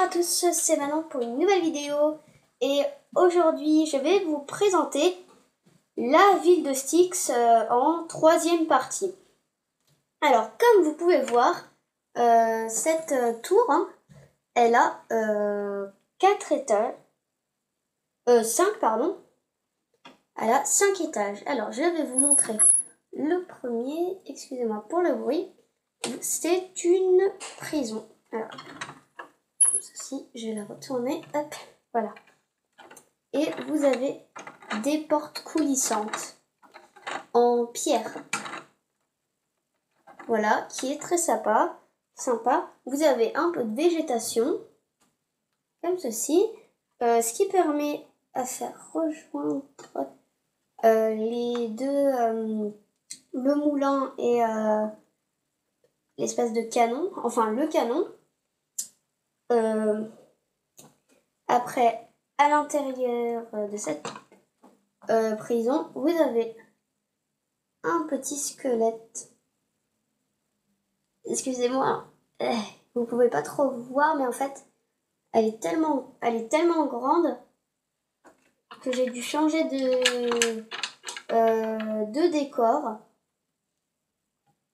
à tous, c'est Manon pour une nouvelle vidéo et aujourd'hui je vais vous présenter la ville de Styx en troisième partie. Alors comme vous pouvez voir, cette tour, elle a 4 étages, 5 pardon, elle a 5 étages. Alors je vais vous montrer le premier, excusez-moi pour le bruit, c'est une prison. Alors, ceci, je vais la retourner, hop, voilà. Et vous avez des portes coulissantes en pierre. Voilà, qui est très sympa. Vous avez un peu de végétation, comme ceci, ce qui permet à faire rejoindre les deux, le moulin et l'espèce de canon, enfin le canon. Après, à l'intérieur de cette prison, vous avez un petit squelette. Excusez-moi, vous pouvez pas trop voir, mais en fait, elle est tellement grande que j'ai dû changer de décor.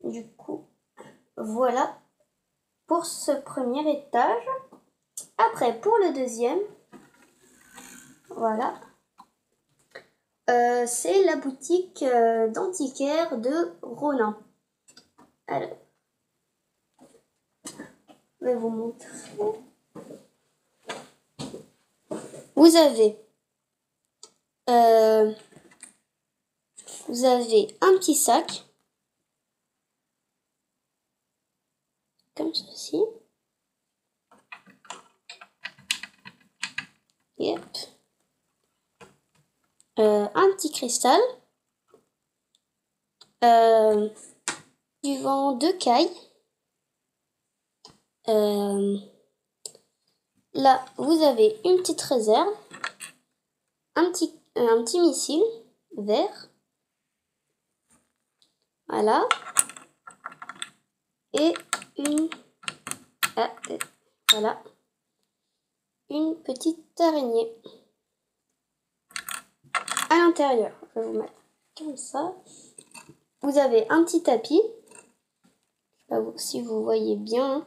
Du coup, voilà pour ce premier étage. Après, pour le deuxième, voilà. C'est la boutique d'antiquaire de Ronin. Alors, je vais vous montrer. Vous avez un petit sac, comme ceci. Yep. Un petit cristal, du vent de caille. Là, vous avez une petite réserve, un petit missile vert, voilà, et voilà, une petite araignée à l'intérieur. Je vais vous mettre comme ça. Vous avez un petit tapis, je sais pas si vous voyez bien,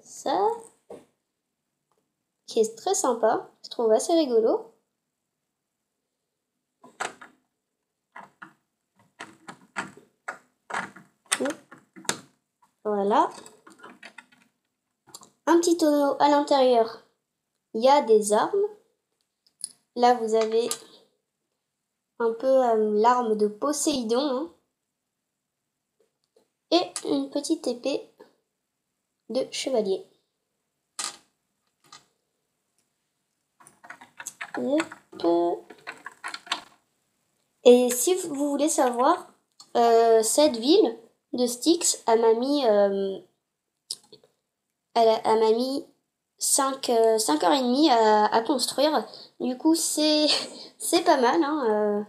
ça, qui est très sympa, je trouve assez rigolo. Voilà. Un petit tonneau à l'intérieur, il y a des armes. Là, vous avez un peu l'arme de Poséidon, et une petite épée de chevalier. Et si vous voulez savoir, cette ville de Styx, elle m'a mis 5h30 à construire. Du coup, c'est pas mal.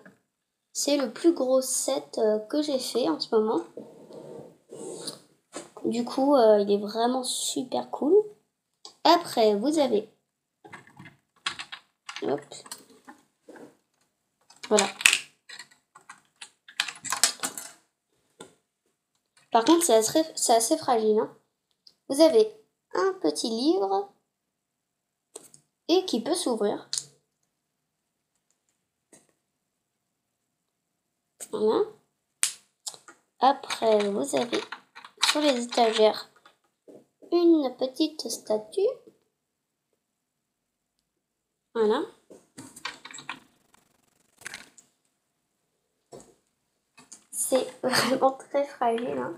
C'est le plus gros set que j'ai fait en ce moment. Du coup, il est vraiment super cool. Après, vous avez... Hop. Voilà. Par contre, c'est assez fragile. Vous avez un petit livre et qui peut s'ouvrir. Voilà. Après, vous avez sur les étagères une petite statue. Voilà. C'est vraiment très fragile.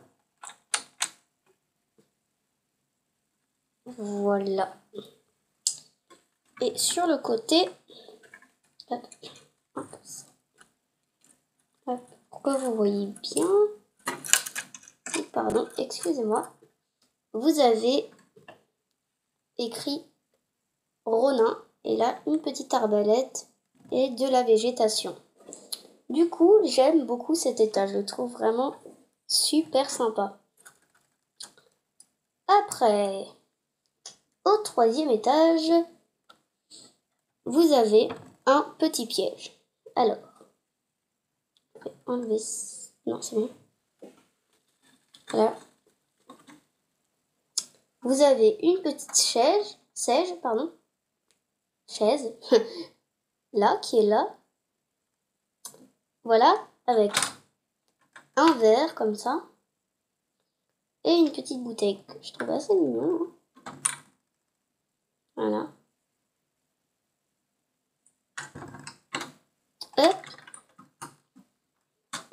Voilà. Et sur le côté, pour que vous voyez bien, pardon, excusez-moi, vous avez écrit Ronin, et là une petite arbalète et de la végétation. Du coup, j'aime beaucoup cet étage, je le trouve vraiment super sympa. Après, au troisième étage, vous avez un petit piège. Alors, je vais enlever... Non, c'est bon. Voilà. Vous avez une petite chaise, là, qui est là. Voilà, avec un verre comme ça. Et une petite bouteille que je trouve assez mignon. Voilà. Hop.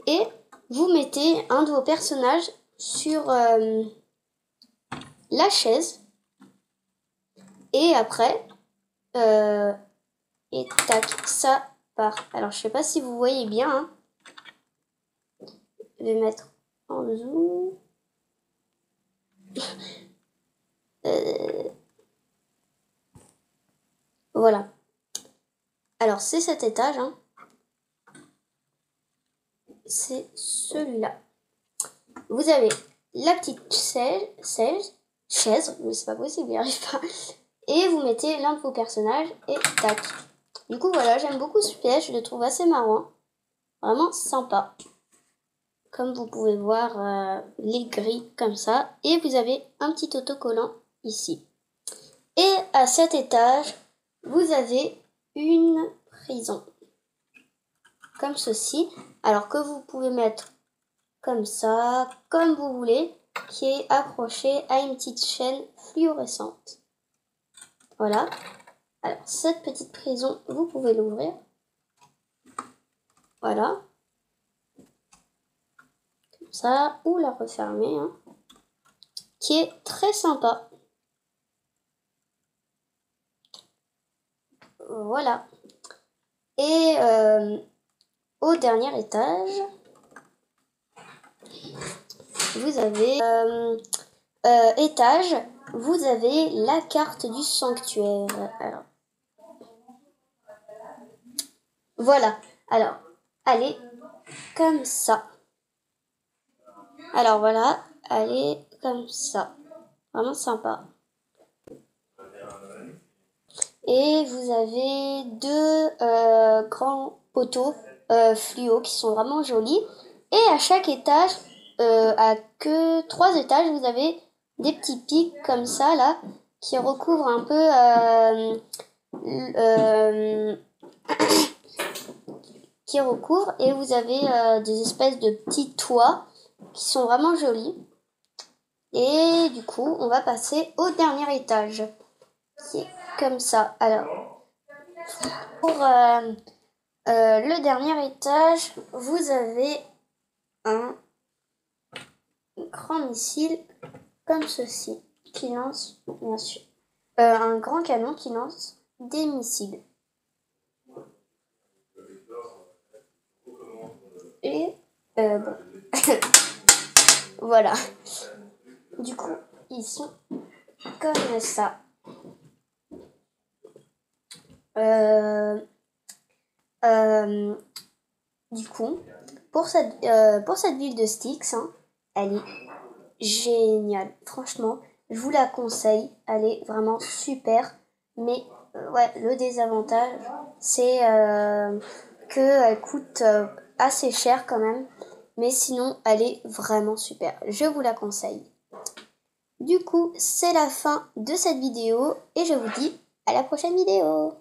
Et vous mettez un de vos personnages sur la chaise. Et après, et tac, ça part. Alors, je sais pas si vous voyez bien. Hein. Je vais mettre en zoom. Voilà. Alors, c'est cet étage. Hein. C'est celui-là. Vous avez la petite chaise, mais c'est pas possible, il n'y arrive pas. Et vous mettez l'un de vos personnages et tac. Du coup, voilà, j'aime beaucoup ce piège, je le trouve assez marrant. Vraiment sympa. Comme vous pouvez voir, les grilles comme ça. Et vous avez un petit autocollant ici. Et à cet étage, vous avez une prison. Comme ceci. Alors que vous pouvez mettre comme ça, comme vous voulez, qui est accrochée à une petite chaîne fluorescente. Voilà. Alors, cette petite prison, vous pouvez l'ouvrir. Voilà. Comme ça, ou la refermer, hein, qui est très sympa. Voilà. Et au dernier étage, vous avez vous avez la carte du sanctuaire. Alors, voilà. Alors, allez, comme ça. Alors voilà, allez, comme ça. Vraiment sympa. Et vous avez deux grands poteaux fluo qui sont vraiment jolis. Et à chaque étage, à que 3 étages, vous avez des petits pics comme ça là qui recouvrent un peu qui recouvrent, et vous avez des espèces de petits toits qui sont vraiment jolis. Et du coup, on va passer au dernier étage qui est comme ça. Alors, pour le dernier étage, vous avez un grand missile comme ceci qui lance, bien sûr, un grand canon qui lance des missiles. Et bon. Voilà. Du coup, ils sont comme ça. Du coup, pour cette ville de Styx, hein, elle est géniale. Franchement, je vous la conseille. Elle est vraiment super. Mais ouais, le désavantage, c'est qu'elle coûte assez cher quand même. Mais sinon, elle est vraiment super. Je vous la conseille. Du coup, c'est la fin de cette vidéo et je vous dis à la prochaine vidéo.